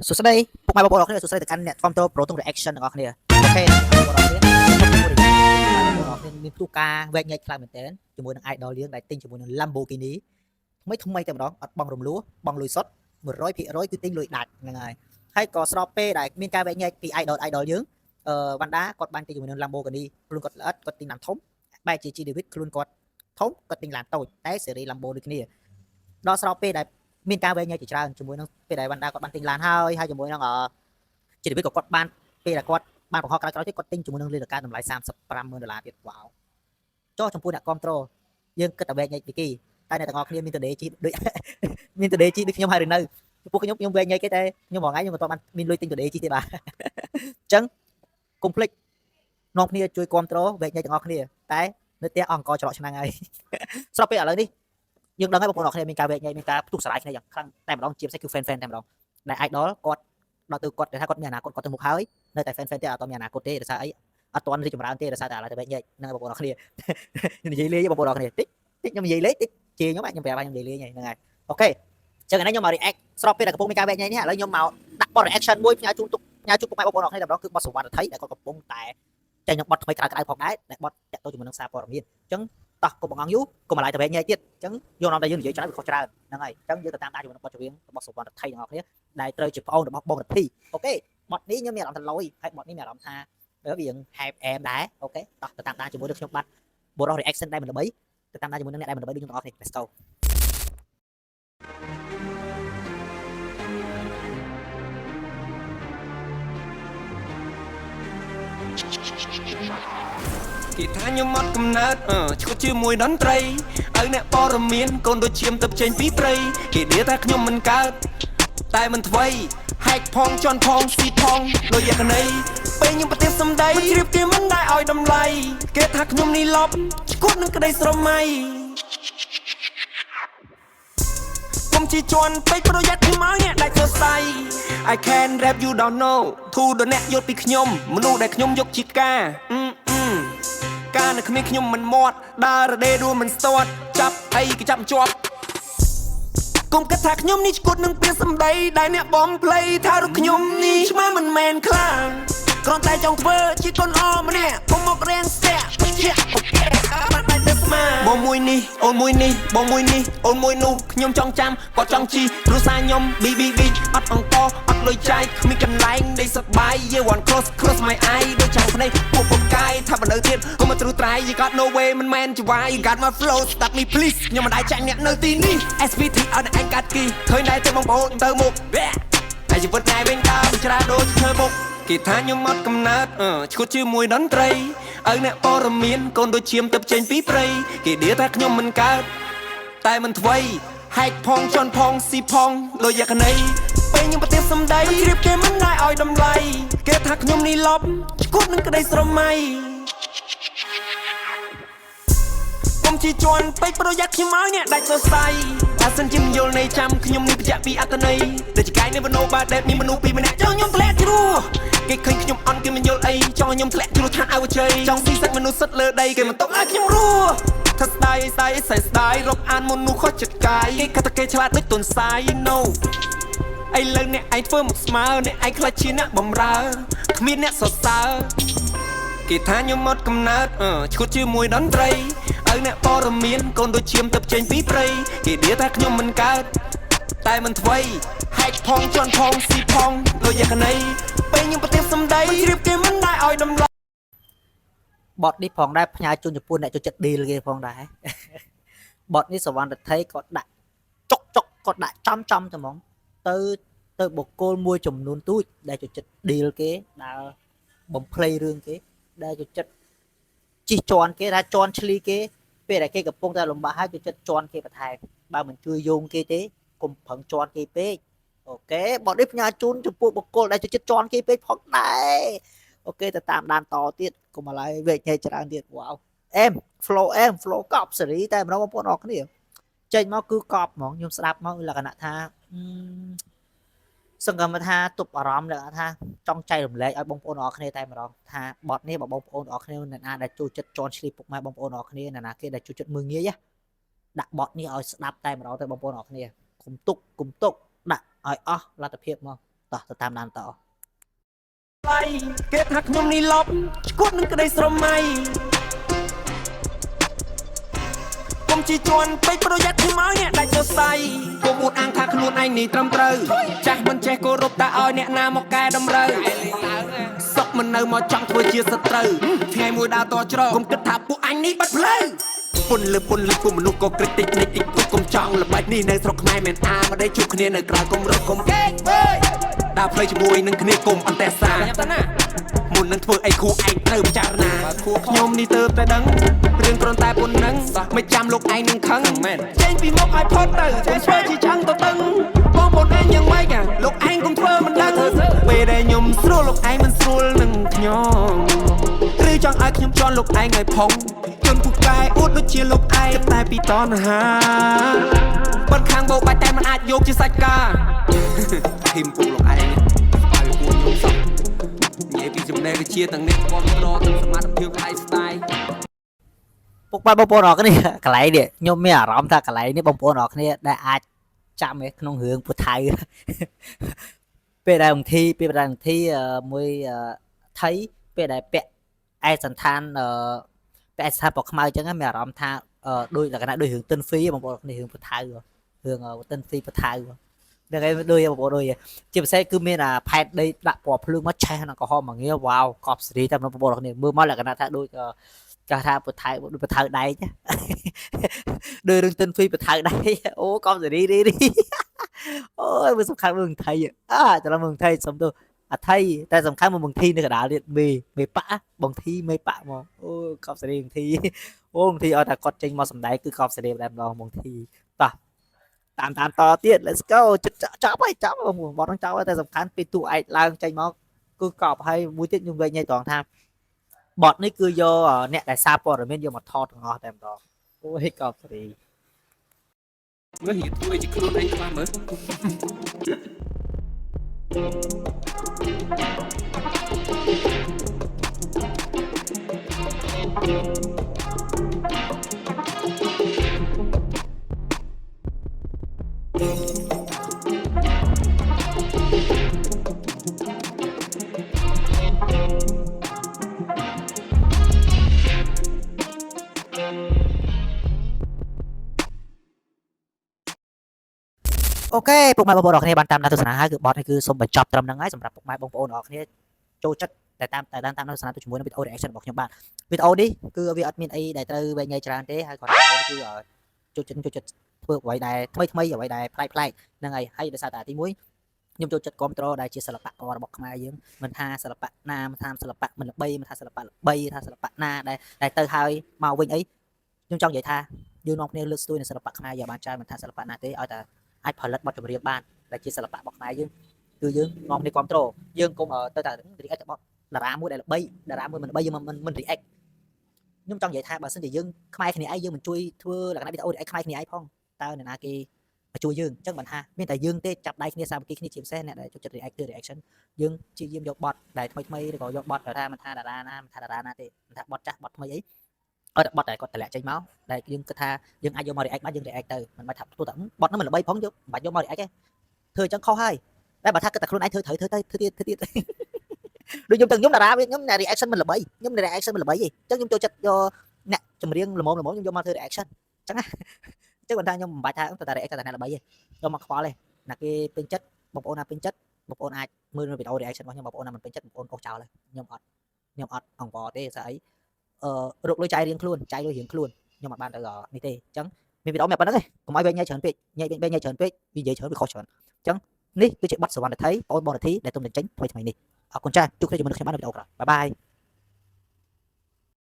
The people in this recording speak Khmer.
សួស្តីពុកម៉ែបងប្អូនអរគ្នាសួស្តីទៅកាន់អ្នកគាំទ្រ Pro ទុង Reaction ទាំងអស់គ្នាអូខេបងប្អូនអរគ្នាមានផ្ទុះការវែកញែកខ្លាំងមែនតើជាមួយនឹង idol យើងដែលទិញជាមួយនឹង Lamborghini ថ្មីតែម្ដងអត់បងរំលោះបងលុយសុទ្ធ 100% គឺទិញលុយដាច់ហ្នឹងហើយក៏ស្របពេលដែលមានការវែកញែកពី idol យើងវ៉ាន់ដាគាត់បានទិញជាមួយនឹង Lamborghini ខ្លួនគាត់ល្អិតគាត់ទិញឡានធំបែរជា G David ខ្លួនគាត់ធំគាត់ទិញឡានតូចតែ series Lambo ដូចគ្នាដល់ស្របពេលដែលមានការវែងញែកជាច្រើនជាមួយនឹងពេលដែលវ៉ាន់ដាគាត់បានទិញឡានហើយជាមួយនឹងជាវិក៏គាត់បានពេលដែលគាត់បានបង្ហោះក្រោយទៀតគាត់ទិញជាមួយនឹងលេខការតម្លៃ$35,000ទៀតវ៉ាវចុះចំពោះអ្នកគ្រប់គ្រងយើងគិតតែវែងញែកពីគេតែអ្នកទាំងអស់គ្នាមានតដេជីដូចមានតដេជីដូចខ្ញុំហើយឬនៅចំពោះខ្ញុំវែងញែកគេតែខ្ញុំមួយថ្ងៃខ្ញុំមិនទាន់បានមានលុយទិញតដេជីទេបាទអញ្ចឹងកុំភ្លេចនាំគ្នាជួយគ្រប់គ្រងវែងញែកទាំងអស់គ្នាតែនៅផ្ទះអង្គច្រកឆ្នាំងហើយស្របពេលឥឡូវនេះយើងដឹងហើយបងប្អូនអរគ្នាមានការវែកញែកមានការផ្ទុះស្រ័យគ្នាយ៉ាងខ្លាំងតែម្ដងជាពិសេសគឺ fan តែម្ដងដែល idol គាត់ដល់ទៅគាត់ថាគាត់មានអនាគតគាត់ទៅមុខហើយនៅតែ fan ទេអត់មានអនាគតទេដោយសារអីអត់ទាន់រីកចម្រើនទេដោយសារតែឥឡូវតែវែកញែកហ្នឹងបងប្អូនអរគ្នានិយាយលេងបងប្អូនអរគ្នាតិចខ្ញុំនិយាយលេងតិចជេរខ្ញុំខ្ញុំប្រាប់ខ្ញុំនិយាយលេងហ្នឹងហើយអូខេចឹងឥឡូវខ្ញុំមក react ស្របពេលដែលកំពុងមានការវែកញែកនេះឥឡូវខ្ញុំមកដាក់បទ reaction មួយផ្ញើជូនពុកម៉ែបងប្អូនអរគ្នាតែម្ដងគឺបទសុវត្ថិថៃដែលគាត់កំពុងតែចេញនឹងបទថ្មីក្រៅផងដែរដែលបទតាក់ទងជាមួយនឹងសារព័ត៌មានអញ្ចឹងតោះកុំបង្អង់យូរកុំបន្លាយទៅវែងញែកទៀតអញ្ចឹងយកនាំតែយើងនិយាយច្រើនវាខុសច្រើនហ្នឹងហើយអញ្ចឹងយើងទៅតាមដានជាមួយនឹងបទចម្រៀងរបស់សុវត្ថិថៃទាំងអស់គ្នាដែលត្រូវជាប្អូនរបស់បងរទ្ធីអូខេបទនេះខ្ញុំមានអារម្មណ៍ថាលយហើយបទនេះមានអារម្មណ៍ថាវារៀង hype អែមដែរអូខេតោះទៅតាមដានជាមួយនឹងខ្ញុំបាទបុរស reaction ដែលមិនល្បីទៅតាមដានជាមួយនឹងអ្នកដែលមិនល្បីដូចខ្ញុំទាំងអស់គ្នា let's go គេថាខ្ញុំអត់កំណើតឈ្គត់ជាមួយតន្ត្រីឲ្យអ្នកព័ត៌មានកូនដូចឈាមទឹកចេញពីព្រៃគេនិយាយថាខ្ញុំមិនកើតតែមិនថ្មីហែកផងជន់ផងស៊ីផងដូចយកណីពេលខ្ញុំប្រទេសសំដីជ្រាបគេមិនដែរឲ្យតម្លៃគេថាខ្ញុំនេះលប់ឈ្គត់នឹងក្តីស្រមៃខ្ញុំជាជន់ពេកប្រយ័ត្នខ្ញុំឲ្យអ្នកដាច់សរសៃ I can rap you don't know ធូរដល់អ្នកយល់ពីខ្ញុំមនុស្សដែលខ្ញុំយកជាការការនៅគ្មានខ្ញុំមិនមាត់ដើររដេដួលមិនស្ទាត់ចាប់អីក៏ចាប់ជាប់គុំគិតថាខ្ញុំនេះឈួតនឹងពាក្យសម្ដីដែលអ្នកបំភ្លៃថារូបខ្ញុំនេះឆ្មាមិនមែនខ្លាំងគ្រាន់តែចង់ធ្វើជាកូនអម្នាក់កុំមករាំងស្ទាក់ជាអូខេបានតែទៅស្មាបងមួយនេះអូនមួយនេះបងមួយនេះអូនមួយនោះខ្ញុំចង់ចាំគាត់ចង់ជីគ្រួសារខ្ញុំ BBB អត់អង្គអត់លុយចាយគ្មានកន្លែងដេកសប្បាយ You want close my eye ដូចចាំភ្នែកពួកពំកាយថាបើនៅទៀតកុំមកទ្រូត្រៃ You got no way មិនមែនជាវាយ You got my flow stop me please ខ្ញុំមិនដែរចាញ់អ្នកនៅទីនេះ SVT ឲ្យអ្នកឯងកាត់គីឃើញដែរទេបងប្អូនទៅមុខតែជីវិតណែវិញដើរច្រាដូចធ្វើមុខគេថាខ្ញុំអត់កំណើតឈ្គត់ជាមួយតន្ត្រីឲ្យអ្នកព័ត៌មានកូនដូចឈាមទឹកចេញពីព្រៃគេនិយាយថាខ្ញុំមិនកើតតែមិនថ្មីហែកផងជន់ផងស៊ីផងដូចយកណីពេលខ្ញុំប្រទេសសំដីជ្រាបគេមិនដែរឲ្យតម្លៃគេថាខ្ញុំនេះលប់ឈ្គត់នឹងក្តីស្រមៃខ្ញុំជាជន់ពេកប្រយ័ត្នខ្ញុំឲ្យអ្នកដាច់សរសៃបើសិនជាមិនយល់នៃចាំខ្ញុំនេះបញ្ជាក់ពីអត្តន័យដូចជាកាយនេះបណូបាដែលមានមនុស្សពីរម្នាក់ចង់ខ្ញុំធ្លាក់ជ្រោះគេឃើញខ្ញុំអន់គេមិនយល់អីចង់ខ្ញុំធ្លាក់ជ្រោះថាអវជ័យចង់ស៊ីសាច់មនុស្សសិតលើដីគេមិនຕົកឲ្យខ្ញុំរស់ថាស្ដាយស្ដាយរកអានមុននោះខុសចិត្តកាយគេគិតថាគេឆ្លាតដូចទុនសាយ No ឥឡូវអ្នកឯងធ្វើមកស្មើអ្នកឯងខ្លាចជាអ្នកបំរើគ្មានអ្នកសរសើរគេថាខ្ញុំអត់កំណើតឈ្គត់ជាមួយតន្ត្រីឲ្យអ្នកព័ត៌មានកូនដូចឈាមទឹកចេញពីព្រៃគេនិយាយថាខ្ញុំមិនកើតតែមិនថ្មីហែកផងជន់ផងស៊ីផងដូចយកណីពេលខ្ញុំប្រទេសសំដីជ្រាបគេមិនដែរឲ្យតម្លៃបទនេះផងដែរផ្ញើជូនចំពោះអ្នកចូលចិត្ត deal គេផងដែរបទនេះសវណ្ណរដ្ឋីក៏ដាក់ចុកក៏ដាក់ចំតែហ្មងទៅបុគ្គលមួយចំនួនទូចដែលចូលចិត្ត deal គេដែលបំភ្លៃរឿងគេដែលចូលចិត្តជិះជាន់គេថាជាន់ឆ្លីគេពេលដែលគេកំពុងតែលំបាកហើយចូលចិត្តជាន់គេបន្ថែមបើមិនជួយយោងគេទេកុំប្រឹងជាន់គេពេកអូខេបទនេះផ្ញើជូនចំពោះបុគ្គលដែលចូលចិត្តជាន់គេពេកផងដែរអូខេទៅតាមដានតទៀតកុំឲ្យឡើយវែកញែកច្រើនទៀតវ៉ាវflow កប់សេរីតែម្ដងបងប្អូនអរគ្នាចេញមកគឺកប់ហ្មងខ្ញុំស្ដាប់មកលក្ខណៈថាសង្ឃឹមថាទប់អារម្មណ៍លក្ខណៈថាចង់ចែករំលែកឲ្យបងប្អូនអរគ្នាតែម្ដងថាបទនេះបងប្អូនអរគ្នាអ្នកណាដែលចូលចិត្តជន់ឈ្លីពុកម៉ែបងប្អូនអរគ្នាអ្នកណាគេដែលចូលចិត្តមើលងាយដាក់បទនេះឲ្យស្ដាប់តែម្ដងទៅបងប្អូនអរគ្នាគុំទុកដាក់ឲ្យអស់លទ្ធភាពមក តោះទៅតាមដានត គេថាខ្ញុំនេះលប់ឈួតនឹងក្តីស្រមៃកុំជីជន់ពេកប្រយ័ត្នខ្មោចអ្នកដាច់សរសៃកុំអួតអាងថាខ្លួនឯងនេះត្រឹមត្រូវចាស់មិនចេះគោរពតែឲ្យអ្នកណាមកកែតម្រូវសុកមិននៅមកចង់ធ្វើជាសត្រូវថ្ងៃមួយដើរតច្រកកុំគិតថាពួកអញនេះបាត់ផ្លូវពុនលើពួកមនុស្សក៏ក្រិតតិចនិចតិចគូកុំចង់ល្បិចនេះនៅស្រុកខ្មែរមិនអាមកដេកជួបគ្នានៅក្រៅកុំរកកុំកេកអើយដើរផ្លូវជាមួយនឹងគ្នាកុំអន្តេសាមុននឹងធ្វើអីគូឯងត្រូវពិចារណាខ្ញុំនេះទៅតែដឹងរឿងគ្រាន់តែប៉ុណ្្នឹងមិនចាំលោកឯងនឹងខឹងមែនចេញពីមុខឲ្យផុតទៅធ្វើជាចង់ទៅតឹងបងប្អូនឯងយ៉ាងម៉េចលោកឯងកុំធ្វើមិនដឹងពេលដែលខ្ញុំស្រួលលោកឯងមិនស្រួលនឹងខ្ញុំឬចង់ឲ្យខ្ញុំជន់លោកឯងឲ្យផុងជន់ពូកែអួតដូចជាលោកឯងតែពីតណ្ហាប៉ុនខាងបោកបាច់តែមិនអាចយកជាសាច់ការធីមពូលោកឯងស្បាយពូខ្ញុំសោះនិយាយពីចំណេះវិជ្ជាទាំងនេះគ្រប់គ្រងទាំងសមត្ថភាព lifestyle ពុកម៉ែបងប្អូនអរគ្នាកន្លែងនេះខ្ញុំមានអារម្មណ៍ថាកន្លែងនេះបងប្អូនអរគ្នាដែលអាចចាំក្នុងរឿងពុថៅពេលដែលអង្គធីមួយថៃពេលដែលពាក់ឯកសន្តានពាក់ឯកសន្តានពណ៌ខ្មៅអញ្ចឹងមានអារម្មណ៍ថាដូចលក្ខណៈដូចរឿងទិនហ្វីបងប្អូនគ្នារឿងពុថៅរឿងទិនហ្វីពុថៅហ្នឹងហើយដូចបងប្អូនដូចជាពិសេសគឺមានអាផែនដីដាក់ពណ៌ភ្លើងមកឆេះនៅក្រហមមកងារវ៉ាវកប់សេរីតែបងប្អូនគ្នាមើលមកលក្ខណៈថាដូចចាស់ថាពុថៅដូចពុថៅដែកដូចរឿងទិនហ្វីពុថៅដែកអូកប់សេរីរីអូយវាសំខាន់មើលថៃច្រឡំមើលថៃសំទោសអាថៃតែសំខាន់មើលបងធីនៅកណ្ដាលទៀតមេប៉ាបងធីមេប៉ាមកអូកប់សេរីបងធីអូបងធីឲ្យតែគាត់ចេញមកសំដែងគឺកប់សេរីតែម្ដងបងធីតោះតាមតទៀត let's go ចាប់ហើយចាប់បងបត់នឹងចាប់ហើយតែសំខាន់ពេលទូឯកឡើងចេញមកគឺកប់ហើយមួយទៀតខ្ញុំវិញញ៉ៃត្រង់ថាបត់នេះគឺយកអ្នកដែលសារព័ត៌មានយកមកថតទាំងអស់តែម្ដងអូយកប់សេរីមើលនិយាយធ្វើជាខ្លួនឯងខ្វះមើអូខេពុកម៉ែបងប្អូនអរគ្នាបានតាមដានទស្សនាហើយគឺបទនេះគឺសូមបញ្ចប់ត្រឹមហ្នឹងហើយសម្រាប់ពុកម៉ែបងប្អូនអរគ្នាចូលចិត្តតែតាមទស្សនាទៅជាមួយនឹងវីដេអូ reaction របស់ខ្ញុំបាទវីដេអូនេះគឺវាអត់មានអីដែលត្រូវវែងញ៉ៃច្រើនទេហើយគាត់គឺចូលចិត្តធ្វើអ្វីដែលថ្មីអ្វីដែលប្លែកហ្នឹងហើយដោយសារតែទី1ខ្ញុំចូលចិត្តគ្រប់ត្រូលដែលជាសិល្បៈរបស់ខ្មែរយើងមិនថាសិល្បៈណាមិនថាសិល្បៈមិនល្បីមិនថាសិល្បៈល្បីថាសិល្បៈណាដែលទៅហើយមកវិញអីខ្ញុំចង់និយាយថាយើងនាំគ្នាលើកស្ទួយនៅសិល្បៈខ្មែរយ៉ាងបានច្រើនមិនថាសិល្បៈណាទេឲ្យតែអាចផលិតបទចម្រៀងបានដែលជាសិល្បៈរបស់ខ្មែរយើងគឺយើងនាំគ្នាគ្រប់ត្រូលយើងកុំទៅតែ react របស់តារាមួយដែលល្បីតារាមួយមិនល្បីយើងមិន react ខ្ញុំចង់និយាយថាបើសិនជាយើងខ្មែរគ្នាឯងយើងមិនជួយធ្វើលក្ខណៈវីដេអូ react ខ្មែរគ្នាឯងផងតើអ្នកណាគេមកជួយយើងអញ្ចឹងមិនថាមានតែយើងទេចាប់ដៃគ្នាសាមគ្គីគ្នាជាពិសេសអ្នកដែលចូលចិត្ត react ធ្វើ reaction យើងព្យាយាមយកបទដែលថ្មីឬក៏យកបទថាមិនថាតារាណាមិនថាតារាណាទេមិនថាបទចាស់បទថ្មីអីឲ្យតែបទដែលគាត់តម្លាក់ចេញមកដែលយើងគិតថាយើងអាចយកមក react បានយើង react ទៅមិនបាច់ថាធ្វើតែបទហ្នឹងមិនល្បីផងយកមិនបាច់យកមក react ទេធ្វើអញ្ចឹងខុសហើយតែបើថាគិតតែខ្លួនឯងធ្វើត្រូវទៀតដូចខ្ញុំតារាខ្ញុំ reaction មិនល្បីខ្ញុំ reaction មិនល្បីទេអញ្ចឹងខ្ញុំចូលចិត្តយកអ្នកចម្រៀងល្មមខ្ញុំយកមកធ្វើ reaction អញ្ចឹងបើថាខ្ញុំមិនបាច់ថាតែ react តែអ្នកល្បីទេយកមកខ្វល់ទេណាគេពេញចិត្តបងប្អូនណាពេញចិត្តបងប្អូនអាចមើលវីដេអូ reaction របស់ខ្ញុំបងប្អូនណាមិនពេញចិត្តបងប្អូនអូសចោលហើយខ្ញុំអត់អង្វរទេស្អីរកលុយចាយរៀងខ្លួនចាយលុយរៀងខ្លួនខ្ញុំអត់បានទៅនេះទេអញ្ចឹងមានវីដេអូមានប៉ុណ្្នឹងទេកុំឲ្យវែងញ៉ៃច្រើនពេកញ៉ៃច្រើនពេកនិយាយច្រើនវាខុសច្រើនអញ្ចឹងនេះគឺជាបទសវណ្ណថៃបងប្អូនបរទេសដែលទំនិញចេញថ្មីនេះអរគុណចា៎ជួបគ្នាជាមួយនឹងខ្ញុំបាននៅវីដេអូក្រោយបាយ